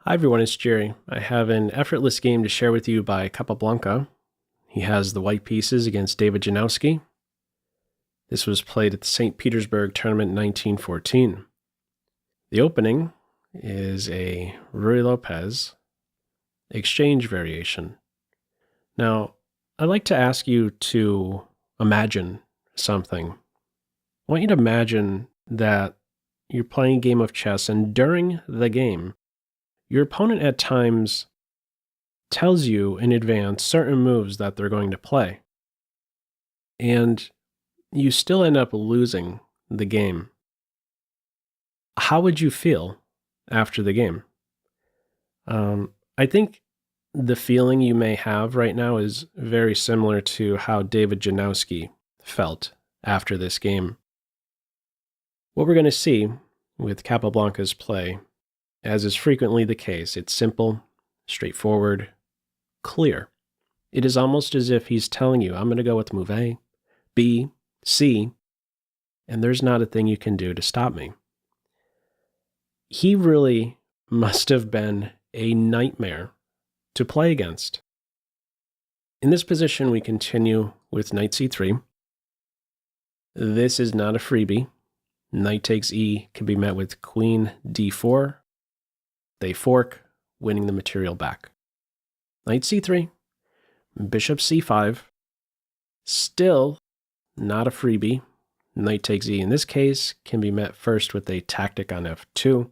Hi everyone, it's Jerry. I have an effortless game to share with you by Capablanca. He has the white pieces against David Janowski. This was played at the St. Petersburg Tournament in 1914. The opening is a Ruy Lopez Exchange variation. Now, I'd like to ask you to imagine something. I want you to imagine that you're playing a game of chess, and during the game, your opponent at times tells you in advance certain moves that they're going to play, and you still end up losing the game. How would you feel after the game? I think the feeling you may have right now is very similar to how David Janowski felt after this game. What we're going to see with Capablanca's play, as is frequently the case, it's simple, straightforward, clear. It is almost as if he's telling you, I'm going to go with move A, B, C, and there's not a thing you can do to stop me. He really must have been a nightmare to play against. In this position, we continue with knight c3. This is not a freebie. Knight takes e can be met with queen d4. They fork, winning the material back. Knight c3, bishop c5. Still not a freebie. Knight takes e in this case can be met first with a tactic on f2.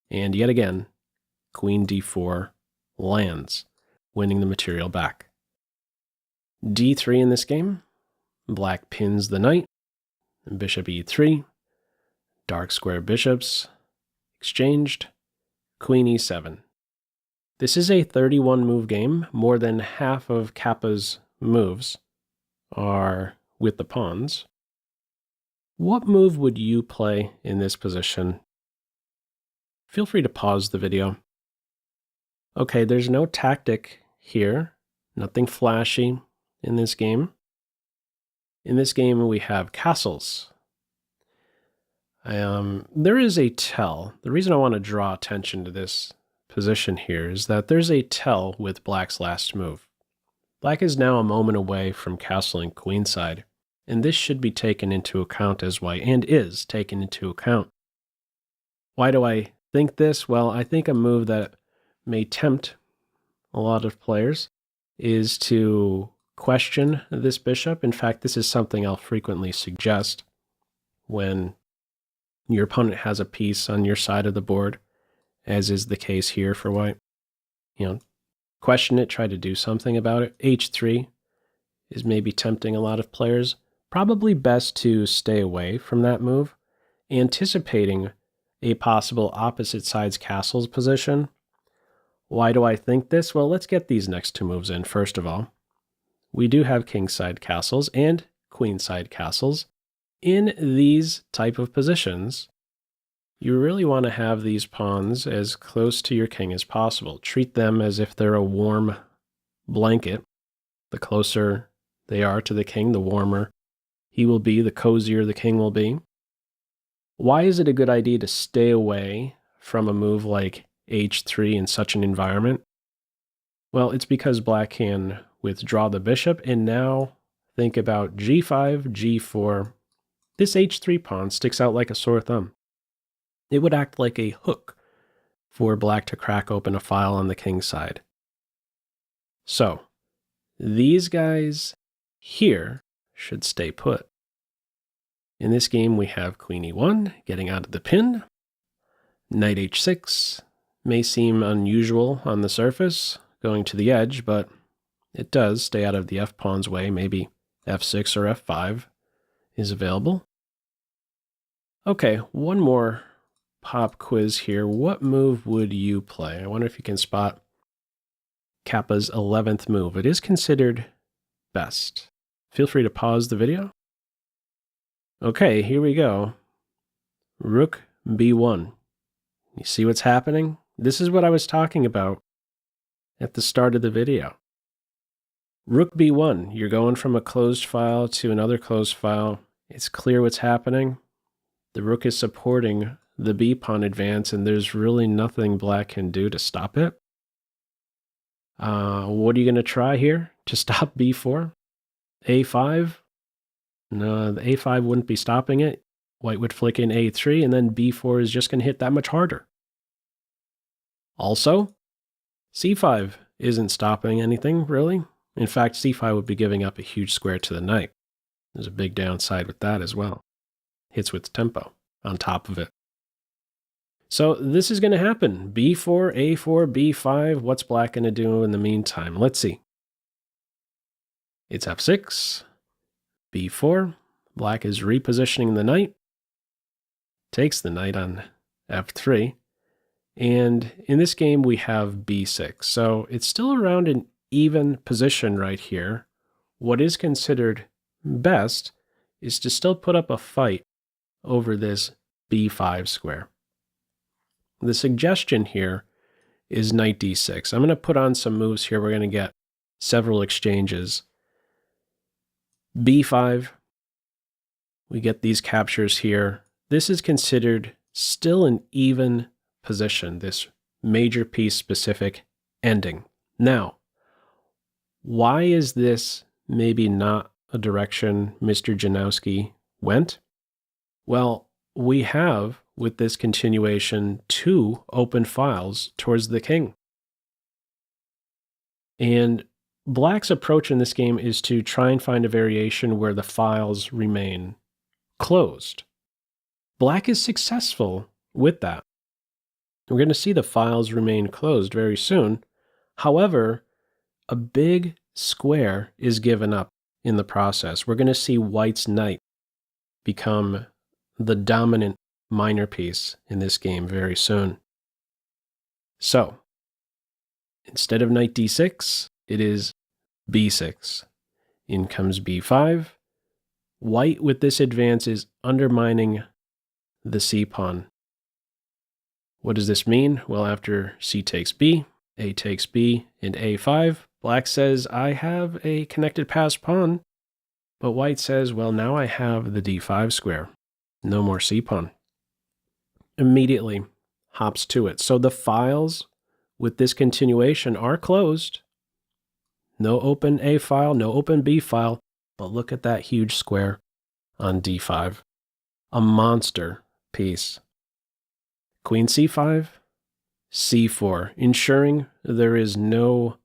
And yet again, queen d4 lands, winning the material back. d3 in this game, black pins the knight, bishop e3, dark square bishops, exchanged, queen e7. This is a 31 move game. More than half of Kappa's moves are with the pawns. What move would you play in this position? Feel free to pause the video. Okay, there's no tactic here, nothing flashy in this game. In this game, we have castles. There is a tell. The reason I want to draw attention to this position here is that there's a tell with black's last move. Black is now a moment away from castling queenside, and this should be taken into account as white, and is taken into account. Why do I think this? Well, I think a move that may tempt a lot of players is to question this bishop. In fact, this is something I'll frequently suggest when your opponent has a piece on your side of the board, as is the case here for white. Question it, try to do something about it. h3 is maybe tempting a lot of players. Probably best to stay away from that move, anticipating a possible opposite side's castles position. Why do I think this? Well, let's get these next two moves in. First of all, we do have kingside castles and queenside castles. In these type of positions, you really want to have these pawns as close to your king as possible. Treat them as if they're a warm blanket. The closer they are to the king, the warmer he will be, the cozier the king will be. Why is it a good idea to stay away from a move like h3 in such an environment? Well, it's because black can withdraw the bishop, and now think about g5, g4. This h3 pawn sticks out like a sore thumb. It would act like a hook for black to crack open a file on the king's side. So, these guys here should stay put. In this game, we have queen e1 getting out of the pin. Knight h6 may seem unusual on the surface, going to the edge, but it does stay out of the f-pawn's way. Maybe f6 or f5 is available. Okay, one more pop quiz here. What move would you play? I wonder if you can spot Kappa's 11th move. It is considered best. Feel free to pause the video. Okay, here we go. Rook b1. You see what's happening? This is what I was talking about at the start of the video. Rook b1, you're going from a closed file to another closed file. It's clear what's happening. The rook is supporting the b pawn advance, and there's really nothing black can do to stop it. What are you going to try here to stop b4? a5? No, the a5 wouldn't be stopping it. White would flick in a3, and then b4 is just going to hit that much harder. Also, c5 isn't stopping anything, really. In fact, c5 would be giving up a huge square to the knight. There's a big downside with that as well. Hits with tempo on top of it. So this is going to happen. b4, a4, b5. What's black going to do in the meantime? Let's see. It's f6, b4. Black is repositioning the knight. Takes the knight on f3. And in this game, we have b6. So it's still around an even position right here. What is considered best is to still put up a fight over this b5 square. The suggestion here is knight d6. I'm going to put on some moves here. We're going to get several exchanges. b5. We get these captures here. This is considered still an even position, this major piece specific ending. Now, why is this maybe not a direction Mr. Janowski went? Well, we have, with this continuation, 2 open files towards the king. And black's approach in this game is to try and find a variation where the files remain closed. Black is successful with that. We're going to see the files remain closed very soon. However, a big square is given up in the process. We're going to see white's knight become the dominant minor piece in this game very soon. So, instead of knight d6, it is b6. In comes b5. White with this advance is undermining the c pawn. What does this mean? Well, after c takes b, a takes b, and a5, black says, I have a connected passed pawn. But white says, well, now I have the d5 square. No more c pawn. Immediately hops to it. So the files with this continuation are closed. No open a file, no open b file, but look at that huge square on d5. A monster piece. Queen c5, c4, ensuring there is no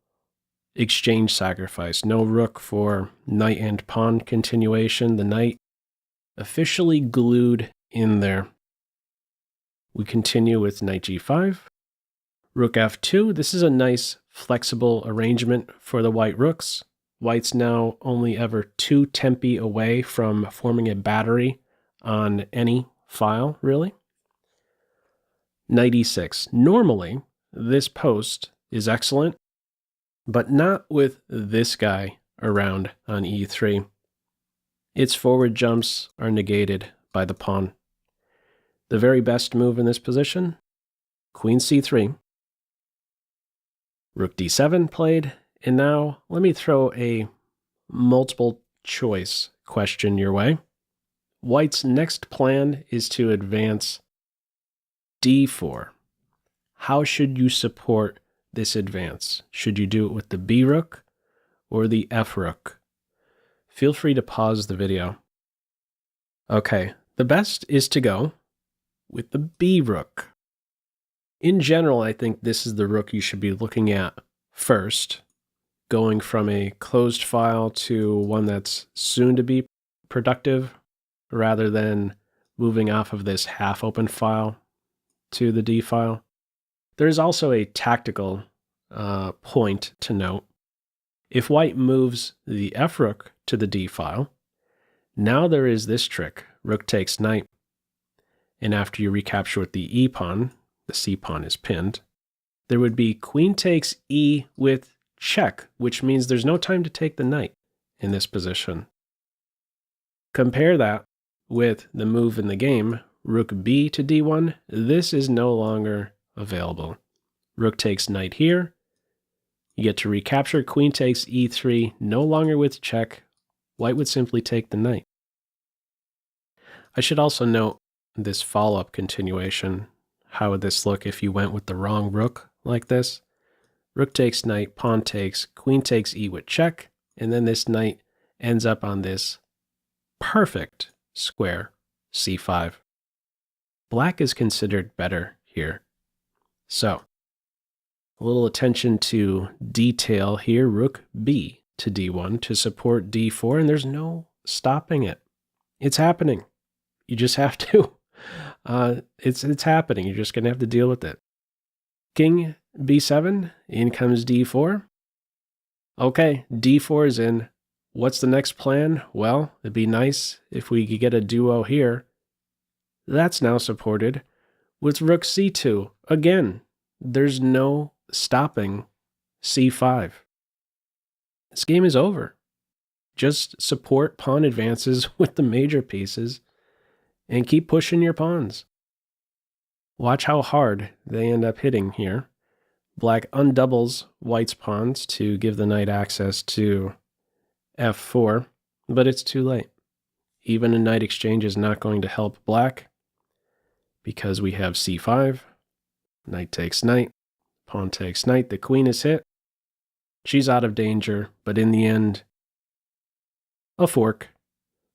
exchange sacrifice, no rook for knight and pawn continuation. The knight officially glued in there. We continue with knight g5, rook f2. This is a nice flexible arrangement for the white rooks. White's now only ever 2 tempi away from forming a battery on any file, really. Knight e6. Normally, this post is excellent, but not with this guy around on e3. Its forward jumps are negated by the pawn. The very best move in this position, queen c3. Rook d7 played, and now let me throw a multiple choice question your way. White's next plan is to advance d4. How should you support this advance? Should you do it with the b rook or the f rook? Feel free to pause the video. Okay, the best is to go with the b rook. In general, I think this is the rook you should be looking at first, going from a closed file to one that's soon to be productive, rather than moving off of this half-open file to the d file. There is also a tactical point to note. If white moves the f rook to the d file, now there is this trick, rook takes knight. And after you recapture with the e pawn, the c pawn is pinned, there would be queen takes e with check, which means there's no time to take the knight in this position. Compare that with the move in the game, rook b to d1. This is no longer available. Rook takes knight here. You get to recapture queen takes e3, no longer with check. White would simply take the knight. I should also note, this follow-up continuation. How would this look if you went with the wrong rook like this? Rook takes knight, pawn takes, queen takes e with check, and then this knight ends up on this perfect square c5. Black is considered better here. So, a little attention to detail here. Rook b to d1 to support d4, and there's no stopping it. It's happening. You just have to. It's happening. You're just going to have to deal with it. King b7, in comes d4. Okay, d4 is in. What's the next plan? Well, it'd be nice if we could get a duo here. That's now supported with rook c2. Again, there's no stopping c5. This game is over. Just support pawn advances with the major pieces and keep pushing your pawns. Watch how hard they end up hitting here. Black undoubles white's pawns to give the knight access to f4, but it's too late. Even a knight exchange is not going to help black because we have c5, knight takes knight, pawn takes knight, the queen is hit. She's out of danger, but in the end, a fork.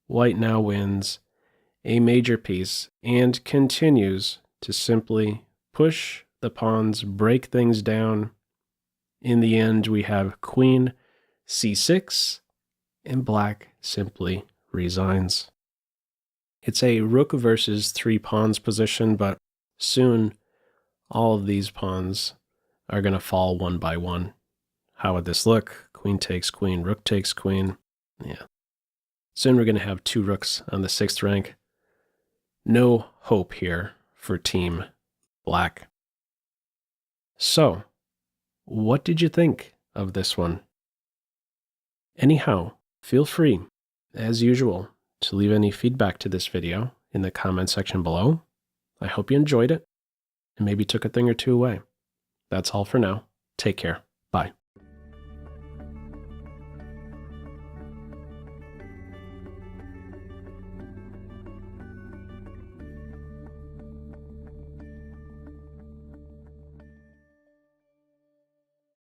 White now wins a major piece and continues to simply push the pawns, break things down. In the end, we have queen c6, and black simply resigns. It's a rook versus 3 pawns position, but soon all of these pawns are going to fall one by one. How would this look? Queen takes queen, rook takes queen. Yeah. Soon we're going to have 2 rooks on the 6th rank. No hope here for Team Black. So, what did you think of this one? Anyhow, feel free, as usual, to leave any feedback to this video in the comment section below. I hope you enjoyed it and maybe took a thing or two away. That's all for now. Take care. Bye.